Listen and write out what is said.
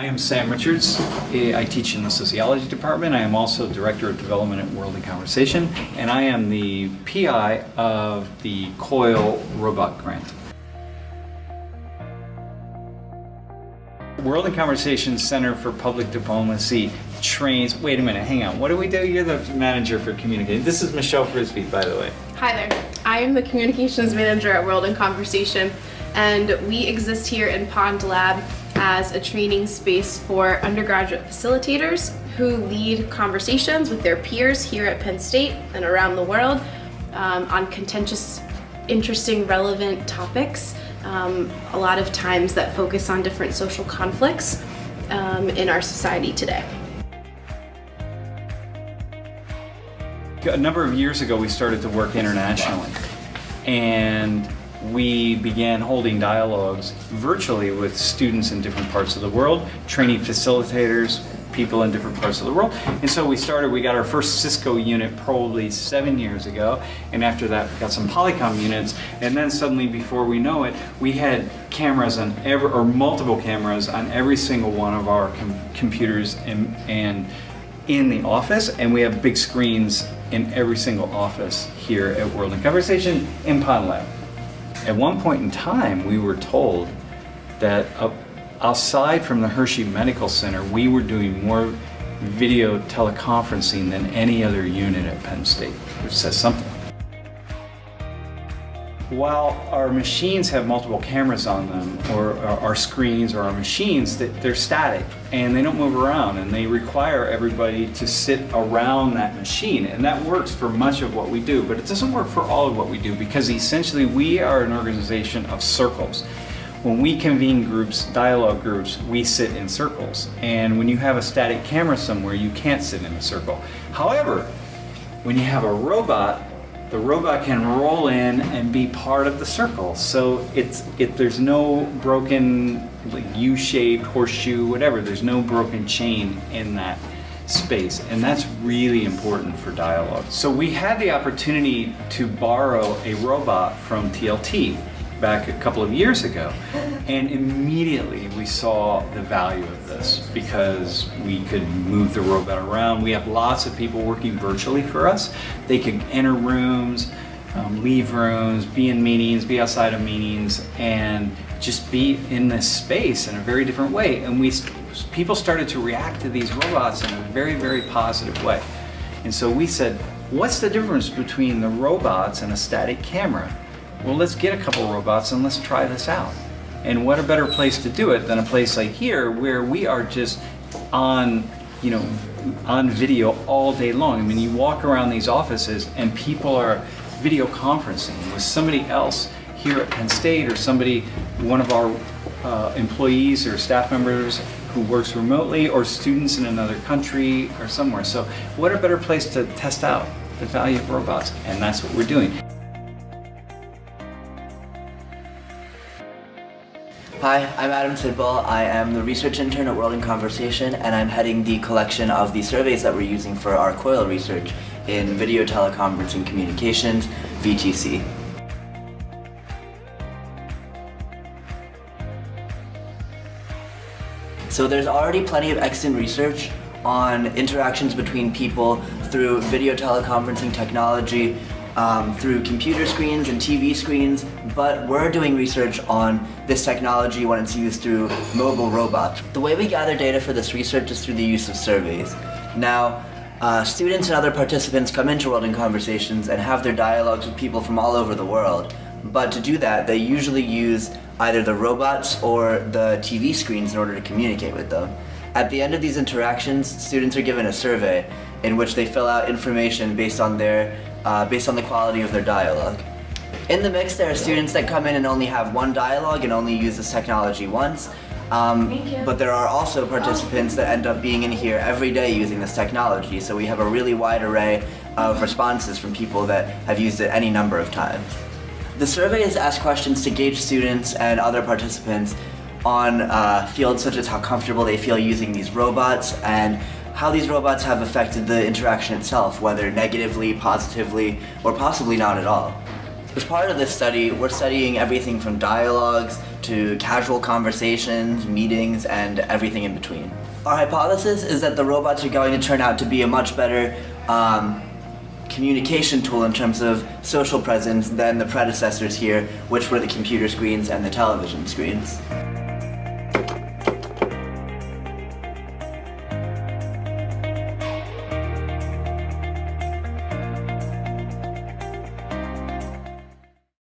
I am Sam Richards. I teach in the sociology department. I am also director of development at World in Conversation, and I am the PI of the COIL robot grant. World in Conversation Center for Public Diplomacy trains. Wait a minute, hang on. What do we do? You're the manager for communication. This is Michelle Frisbee, by the way. Hi there. I am the communications manager at World in Conversation, and we exist here in Pond Lab as a training space for undergraduate facilitators who lead conversations with their peers here at Penn State and around the world on contentious, interesting, relevant topics, a lot of times that focus on different social conflicts in our society today. A number of years ago, we started to work internationally, and we began holding dialogues virtually with students in different parts of the world, training facilitators, people in different parts of the world. And so we got our first Cisco unit probably 7 years ago, and after that we got some Polycom units, and then suddenly before we know it, we had cameras on multiple cameras on every single one of our computers and in the office, and we have big screens in every single office here at World in Conversation in Pond Lab. At one point in time, we were told that aside from the Hershey Medical Center, we were doing more video teleconferencing than any other unit at Penn State, which says something. While our machines have multiple cameras on them, or our screens or our machines, they're static and they don't move around, and they require everybody to sit around that machine, and that works for much of what we do, but it doesn't work for all of what we do, because essentially we are an organization of circles. When we convene groups, dialogue groups, we sit in circles, and when you have a static camera somewhere, you can't sit in a circle. However, when you have a robot, the robot can roll in and be part of the circle. So there's no broken U-shaped, horseshoe, whatever. There's no broken chain in that space. And that's really important for dialogue. So we had the opportunity to borrow a robot from TLT back a couple of years ago. And immediately we saw the value of this because we could move the robot around. We have lots of people working virtually for us. They could enter rooms, leave rooms, be in meetings, be outside of meetings, and just be in this space in a very different way. And people started to react to these robots in a very, very positive way. And so we said, what's the difference between the robots and a static camera? Well, let's get a couple robots and let's try this out. And what a better place to do it than a place like here where we are just on video all day long. I mean, you walk around these offices and people are video conferencing with somebody else here at Penn State, or one of our employees or staff members who works remotely, or students in another country or somewhere. So what a better place to test out the value of robots, and that's what we're doing. Hi, I'm Adam Tidball. I am the research intern at World in Conversation, and I'm heading the collection of the surveys that we're using for our COIL research in video teleconferencing communications, VTC. So there's already plenty of extant research on interactions between people through video teleconferencing technology, through computer screens and TV screens, but we're doing research on this technology when it's used through mobile robots. The way we gather data for this research is through the use of surveys. Now, students and other participants come into World in Conversations and have their dialogues with people from all over the world, but to do that, they usually use either the robots or the TV screens in order to communicate with them. At the end of these interactions, students are given a survey in which they fill out information based on the quality of their dialogue. In the mix, there are students that come in and only have one dialogue and only use this technology once, but there are also participants that end up being in here every day using this technology, so we have a really wide array of responses from people that have used it any number of times. The survey is asked questions to gauge students and other participants on fields such as how comfortable they feel using these robots and how these robots have affected the interaction itself, whether negatively, positively, or possibly not at all. As part of this study, we're studying everything from dialogues to casual conversations, meetings, and everything in between. Our hypothesis is that the robots are going to turn out to be a much better communication tool in terms of social presence than the predecessors here, which were the computer screens and the television screens.